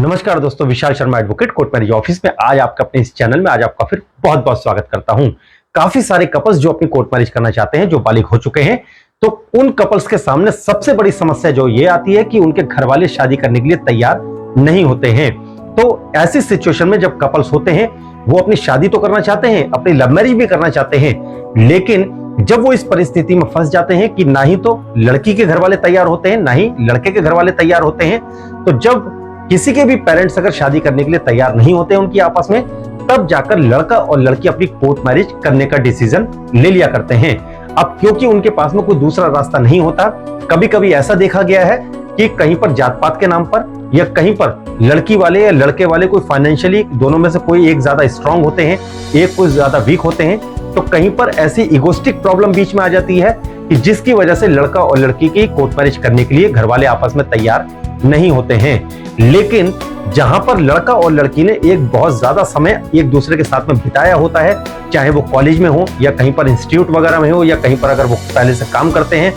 नमस्कार दोस्तों, Vishal Sharma advocate court marriage office में आज आपका अपने इस चैनल में आज आपका फिर बहुत बहुत स्वागत करता हूं। काफी सारे कपल्स जो अपनी कोर्ट मैरिज करना चाहते हैं, जो बालिग हो चुके हैं, तो उन कपल्स के सामने सबसे बड़ी समस्या जो ये आती है कि उनके घर वाले शादी करने के लिए तैयार नहीं होते हैं। तो ऐसी सिचुएशन में जब कपल्स होते हैं वो अपनी शादी तो करना चाहते हैं, अपनी लव मैरिज भी करना चाहते हैं, लेकिन जब वो इस परिस्थिति में फंस जाते हैं कि ना ही तो लड़की के घर वाले तैयार होते हैं, ना ही लड़के के घर वाले तैयार होते हैं, तो जब किसी के भी पेरेंट्स अगर शादी करने के लिए तैयार नहीं होते उनकी आपस में, तब जाकर लड़का और लड़की अपनी कोर्ट मैरिज करने का डिसीजन ले लिया करते हैं। अब क्योंकि उनके पास में कोई दूसरा रास्ता नहीं होता, कभी कभी ऐसा देखा गया है कि कहीं पर जात पात के नाम पर या कहीं पर लड़की वाले या लड़के वाले कोई फाइनेंशियली दोनों में से कोई एक ज्यादा स्ट्रांग होते हैं, एक कोई ज्यादा वीक होते हैं, तो कहीं पर ऐसी इगोस्टिक प्रॉब्लम बीच में आ जाती है कि जिसकी वजह से लड़का और लड़की की कोर्ट मैरिज करने के लिए घर वाले आपस में तैयार नहीं होते हैं। लेकिन जहां पर लड़का और लड़की ने एक बहुत ज्यादा समय एक दूसरे के साथ में बिताया होता है, चाहे वो कॉलेज में हो या कहीं पर इंस्टीट्यूट वगैरह में हो या कहीं पर अगर वो पहले से काम करते हैं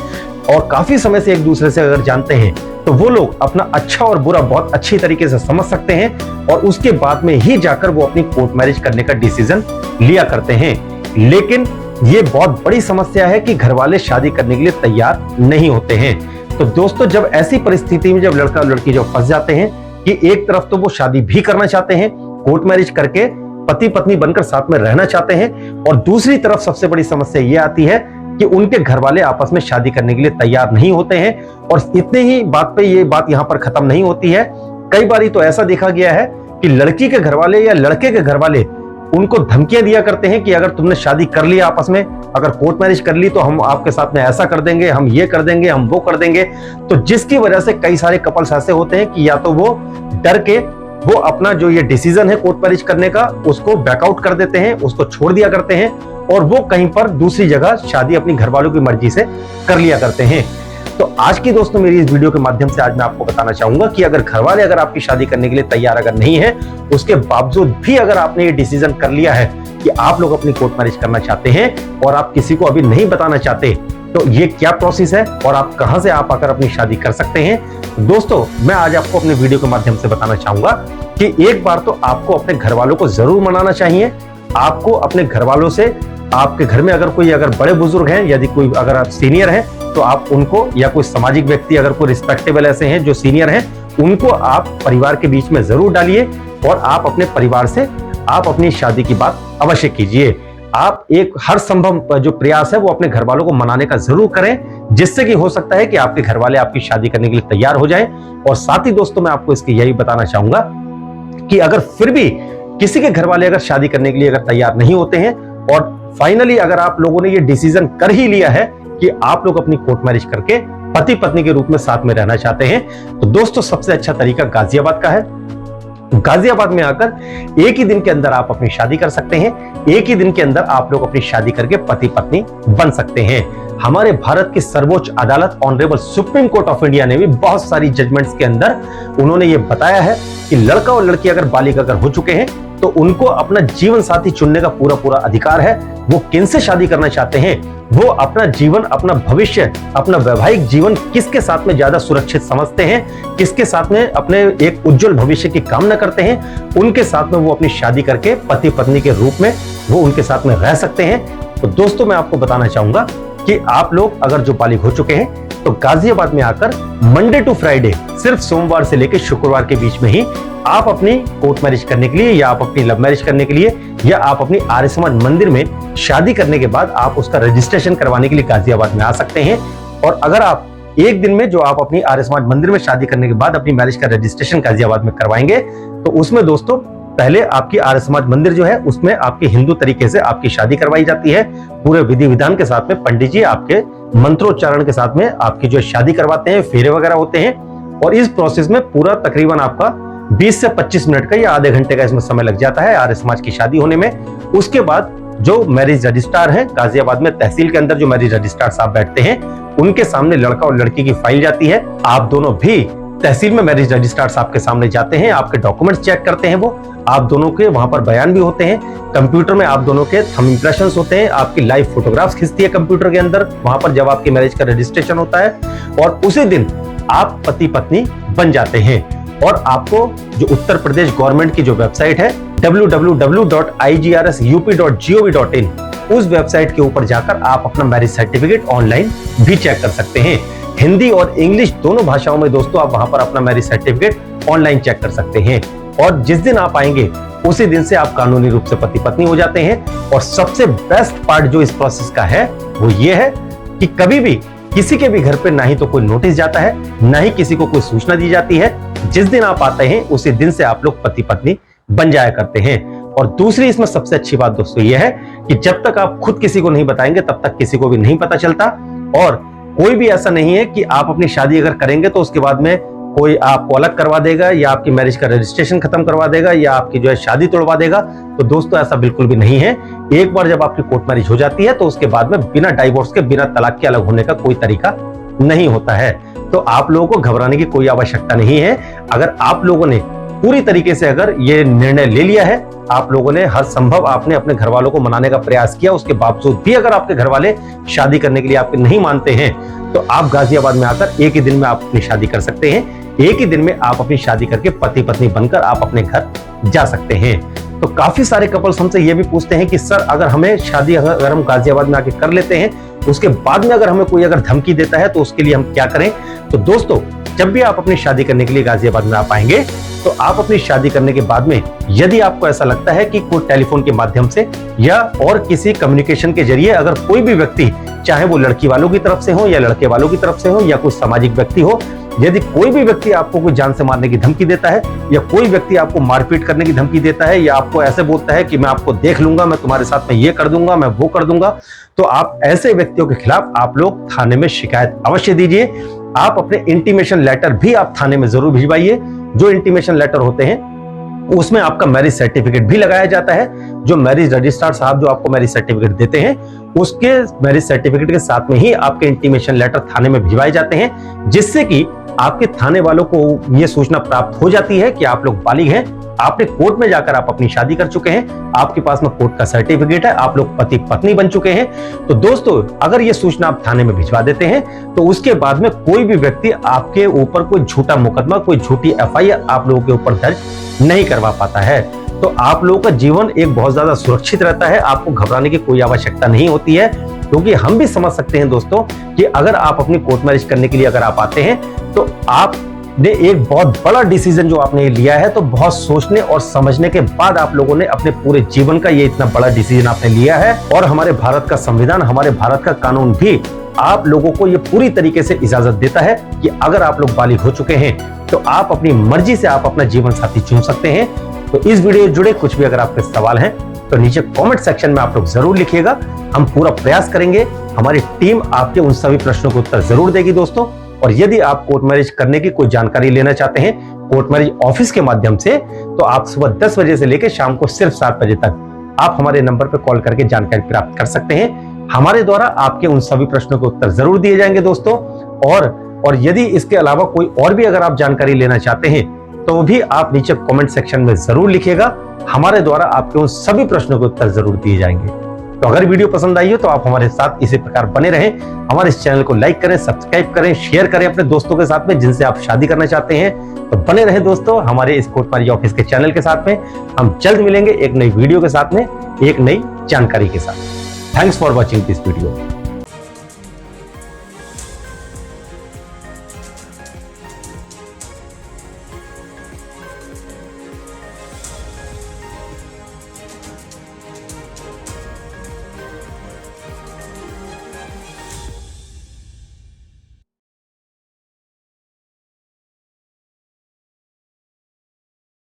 और काफी समय से एक दूसरे से अगर जानते हैं, तो वो लोग अपना अच्छा और बुरा बहुत अच्छी तरीके से समझ सकते हैं और उसके बाद में ही जाकर वो अपनी कोर्ट मैरिज करने का डिसीजन लिया करते हैं। लेकिन ये बहुत बड़ी समस्या है कि घर वाले शादी करने के लिए तैयार नहीं होते हैं। तो दोस्तों, जब ऐसी परिस्थिति में जब लड़का और लड़की जब फंस जाते हैं कि एक तरफ तो वो शादी भी करना चाहते हैं, कोर्ट मैरिज करके पति पत्नी बनकर साथ में रहना चाहते हैं, और दूसरी तरफ सबसे बड़ी समस्या ये आती है कि उनके घर वाले आपस में शादी करने के लिए तैयार नहीं होते हैं। और इतने ही बात पे ये बात यहाँ पर खत्म नहीं होती है। कई बार तो ऐसा देखा गया है कि लड़की के घर वाले या लड़के के घर वाले उनको धमकियां दिया करते हैं कि अगर तुमने शादी कर लिया आपस में, अगर कोर्ट मैरिज कर ली, तो हम आपके साथ में ऐसा कर देंगे, हम ये कर देंगे, हम वो कर देंगे। तो जिसकी वजह से कई सारे कपल्स ऐसे होते हैं कि या तो वो डर के वो अपना जो ये डिसीजन है कोर्ट मैरिज करने का, उसको बैकआउट कर देते हैं, उसको छोड़ दिया करते हैं और वो कहीं पर दूसरी जगह शादी अपनी घर वालों की मर्जी से कर लिया करते हैं। तो आज की दोस्तों मेरी इस वीडियो के माध्यम से आज मैं आपको बताना चाहूंगा कि अगर घर वाले अगर आपकी शादी करने के लिए तैयार अगर नहीं है, उसके बावजूद भी अगर आपने ये डिसीजन कर लिया है कि आप लोग अपनी कोर्ट मैरिज करना चाहते हैं और आप किसी को अभी नहीं बताना चाहते, तो ये क्या प्रोसेस है और आप कहां से आप आकर अपनी शादी कर सकते हैं। दोस्तों, मैं आज आपको अपने वीडियो के माध्यम से बताना चाहूंगा कि एक बार तो आपको अपने घर वालों को जरूर मनाना चाहिए। आपको अपने घर वालों से, आपके घर में अगर कोई अगर बड़े बुजुर्ग हैं, यदि कोई अगर आप सीनियर हैं, तो आप उनको, या कोई सामाजिक व्यक्ति अगर कोई रिस्पेक्टेबल ऐसे हैं जो सीनियर हैं, उनको आप परिवार के बीच में जरूर डालिए और आप अपने परिवार से आप अपनी शादी की बात अवश्य कीजिए। आप एक हर संभव जो प्रयास है वो अपने घर वालों को मनाने का जरूर करें, जिससे कि हो सकता है कि आपके घर वाले आपकी शादी करने के लिए तैयार हो जाएं। और साथ ही दोस्तों, मैं आपको इसकी यही बताना चाहूंगा कि अगर फिर भी किसी के घर वाले अगर शादी करने के लिए अगर तैयार नहीं होते हैं और फाइनली अगर आप लोगों ने ये डिसीजन कर ही लिया है कि आप लोग अपनी कोर्ट मैरिज करके पति पत्नी के रूप में साथ में रहना चाहते हैं, तो दोस्तों सबसे अच्छा तरीका गाजियाबाद का है। गाजियाबाद में आकर एक ही दिन के अंदर आप अपनी शादी कर सकते हैं। एक ही दिन के अंदर आप लोग अपनी शादी करके पति पत्नी बन सकते हैं। हमारे भारत की सर्वोच्च अदालत honourable supreme court of India ने भी बहुत सारी जजमेंट्स के अंदर उन्होंने ये बताया है कि लड़का और लड़की अगर बालिग अगर हो चुके हैं तो उनको अपना जीवन साथी चुनने का पूरा पूरा अधिकार है। वो किनसे शादी करना चाहते हैं, वो अपना जीवन, अपना भविष्य, अपना वैवाहिक जीवन किसके साथ में ज्यादा सुरक्षित समझते हैं, किसके साथ में अपने एक उज्जवल भविष्य की कामना करते हैं, उनके साथ में वो अपनी शादी करके पति पत्नी के रूप में वो उनके साथ में रह सकते हैं। तो दोस्तों, मैं आपको बताना चाहूंगा कि आप लोग अगर जो बालिग हो चुके हैं तो गाजियाबाद में आकर मंडे टू फ्राइडे, सिर्फ सोमवार से लेकर शुक्रवार के बीच में ही आप अपनी कोर्ट मैरिज करने के लिए या आप अपनी लव मैरिज करने के लिए या आप अपनी आर्य समाज मंदिर में शादी करने के बाद आप उसका रजिस्ट्रेशन करवाने के लिए गाजियाबाद में आ सकते हैं। और अगर आप एक दिन में जो आप अपनी आर्य समाज मंदिर में शादी करने के बाद अपनी मैरिज का रजिस्ट्रेशन गाजियाबाद में करवाएंगे, तो उसमें दोस्तों पहले आपकी आर्य समाज मंदिर जो है उसमें आपकी हिंदू तरीके से आपकी शादी करवाई जाती है। पूरे विधि विधान के साथ में पंडित जी आपके मंत्रोच्चारण के साथ में आपकी जो शादी करवाते हैं, फेरे वगैरह होते हैं। और इस प्रोसेस में पूरा तकरीबन आपका 20 से 25 मिनट का या आधे घंटे का इसमें समय लग जाता है आर्य समाज की शादी होने में। उसके बाद जो मैरिज रजिस्ट्रार है गाजियाबाद में तहसील के अंदर जो मैरिज रजिस्ट्रार साहब बैठते हैं, उनके सामने लड़का और लड़की की फाइल जाती है। आप दोनों भी तहसील में मैरिज रजिस्ट्रार साहब के सामने जाते हैं, आपके डॉक्यूमेंट्स चेक करते हैं, वो आप दोनों के वहां पर बयान भी होते हैं। कंप्यूटर में आप दोनों के थंब इंप्रेशंस होते हैं, आपकी लाइव फोटोग्राफ्स खिंचती है कंप्यूटर के अंदर वहां पर जब आपकी मैरिज का रजिस्ट्रेशन होता है, और उसी दिन आप पति पत्नी बन जाते हैं। और आपको जो उत्तर प्रदेश गवर्नमेंट की जो वेबसाइट है www.igrsup.gov.in उस वेबसाइट के ऊपर जाकर आप अपना मैरिज सर्टिफिकेट ऑनलाइन भी चेक कर सकते हैं। हिंदी और इंग्लिश दोनों भाषाओं में दोस्तों आप वहां पर अपना मैरिज सर्टिफिकेट ऑनलाइन चेक कर सकते हैं। और जिस दिन आप आएंगे उसी दिन से आप कानूनी रूप से पति पत्नी हो जाते हैं। और सबसे बेस्ट पार्ट जो इस प्रोसेस का है वो ये है कि कभी भी किसी के भी घर पे ना ही तो कोई नोटिस जाता है, ना ही किसी को कोई सूचना दी जाती है। जिस दिन आप आते हैं उसी दिन से आप लोग पति पत्नी बन जाया करते हैं। और दूसरी इसमें सबसे अच्छी बात दोस्तों यह है कि जब तक आप खुद किसी को नहीं बताएंगे तब तक किसी को भी नहीं पता चलता। और कोई भी ऐसा नहीं है कि आप अपनी शादी अगर करेंगे तो उसके बाद में कोई आपको अलग करवा देगा या आपकी मैरिज का रजिस्ट्रेशन खत्म करवा देगा या आपकी जो है शादी तोड़वा देगा। तो दोस्तों ऐसा बिल्कुल भी नहीं है। एक बार जब आपकी कोर्ट मैरिज हो जाती है तो उसके बाद में बिना डाइवोर्स के, बिना तलाक के अलग होने का कोई तरीका नहीं होता है। तो आप लोगों को घबराने की कोई आवश्यकता नहीं है। अगर आप लोगों ने पूरी तरीके से अगर ये निर्णय ले लिया है, आप लोगों ने हर संभव आपने अपने घर वालों को मनाने का प्रयास किया, उसके बावजूद भी अगर आपके घर वाले शादी करने के लिए आपके नहीं मानते हैं तो आप गाजियाबाद में आकर एक ही दिन में आप अपनी शादी कर सकते हैं। एक ही दिन में आप अपनी शादी करके पति पत्नी बनकर आप अपने घर जा सकते हैं। तो काफी सारे कपल्स हमसे ये भी पूछते हैं कि सर अगर हमें शादी अगर हम गाजियाबाद में आके कर लेते हैं उसके बाद में अगर हमें कोई अगर धमकी देता है तो उसके लिए हम क्या करें। तो दोस्तों जब भी आप अपनी शादी करने के लिए गाजियाबाद में आप आएंगे तो आप अपनी शादी करने के बाद में यदि आपको ऐसा लगता है कि कोई टेलीफोन के माध्यम से या और किसी कम्युनिकेशन के जरिए अगर कोई भी व्यक्ति, चाहे वो लड़की वालों की तरफ से हो या लड़के वालों की तरफ से हो या कोई सामाजिक व्यक्ति हो, यदि कोई भी व्यक्ति आपको कोई जान से मारने की धमकी देता है या कोई व्यक्ति आपको मारपीट करने की धमकी देता है या आपको ऐसे बोलता है कि मैं आपको देख लूंगा, मैं तुम्हारे साथ में ये कर दूंगा, मैं वो कर दूंगा, तो आप ऐसे व्यक्तियों के खिलाफ आप लोग थाने में शिकायत अवश्य दीजिए। आप अपने इंटीमेशन लेटर भी आप थाने में जरूर भिजवाइए। जो इंटीमेशन लेटर होते हैं उसमें आपका मैरिज सर्टिफिकेट भी लगाया जाता है। जो मैरिज रजिस्ट्रार साहब जो आपको मैरिज सर्टिफिकेट देते हैं उसके मैरिज सर्टिफिकेट के साथ में ही आपके इंटीमेशन लेटर थाने में भिजवाए जाते हैं, जिससे कि आपके थाने वालों को यह सूचना प्राप्त हो जाती है कि आप लोग बालिग हैं, आपने कोर्ट में जाकर आप अपनी शादी कर चुके हैं, आपके पास में कोर्ट का सर्टिफिकेट है, आप लोग पति पत्नी बन चुके हैं। तो दोस्तों अगर ये सूचना आप थाने में भिजवा देते हैं तो उसके बाद में कोई भी व्यक्ति आपके ऊपर कोई झूठा मुकदमा, कोई झूठी एफआईआर आप लोगों के ऊपर दर्ज नहीं करवा पाता है। तो आप लोगों का जीवन एक बहुत ज्यादा सुरक्षित रहता है। आपको घबराने की कोई आवश्यकता नहीं होती है, क्योंकि हम भी समझ सकते हैं दोस्तों कि अगर आप अपनी कोर्ट मैरिज करने के लिए अगर आप आते हैं तो आपने एक बहुत बड़ा डिसीजन जो आपने लिया है, तो बहुत सोचने और समझने के बाद आप लोगों ने अपने पूरे जीवन का ये इतना बड़ा डिसीजन आपने लिया है। और हमारे भारत का संविधान, हमारे भारत का कानून भी आप लोगों को ये पूरी तरीके से इजाजत देता है कि अगर आप लोग बालिग हो चुके हैं तो आप अपनी मर्जी से आप अपना जीवन साथी चुन सकते हैं। तो इस वीडियो से जुड़े कुछ भी अगर आपके सवाल हैं तो नीचे कमेंट सेक्शन में आप लोग जरूर लिखिएगा। हम पूरा प्रयास करेंगे, हमारी टीम आपके उन सभी प्रश्नों के उत्तर जरूर देगी दोस्तों। और यदि आप कोर्ट मैरिज करने की कोई जानकारी लेना चाहते हैं कोर्ट मैरिज ऑफिस के माध्यम से, तो आप सुबह 10 बजे से लेकर शाम को सिर्फ 7 बजे तक आप हमारे नंबर पर कॉल करके जानकारी प्राप्त कर सकते हैं। हमारे द्वारा आपके उन सभी प्रश्नों के उत्तर जरूर दिए जाएंगे दोस्तों। और यदि इसके अलावा कोई और भी अगर आप जानकारी लेना चाहते हैं तो भी आप नीचे कमेंट सेक्शन में जरूर लिखिएगा। हमारे द्वारा आपके उन सभी प्रश्नों के उत्तर जरूर दिए जाएंगे। तो अगर वीडियो पसंद आई हो तो आप हमारे साथ इसी प्रकार बने रहें। हमारे इस चैनल को लाइक करें, सब्सक्राइब करें, शेयर करें अपने दोस्तों के साथ में जिनसे आप शादी करना चाहते हैं। तो बने रहें दोस्तों हमारे इस कोर्ट मैरिज ऑफिस के चैनल के साथ में। हम जल्द मिलेंगे एक नई वीडियो के साथ में, एक नई जानकारी के साथ। Thanks for watching this video.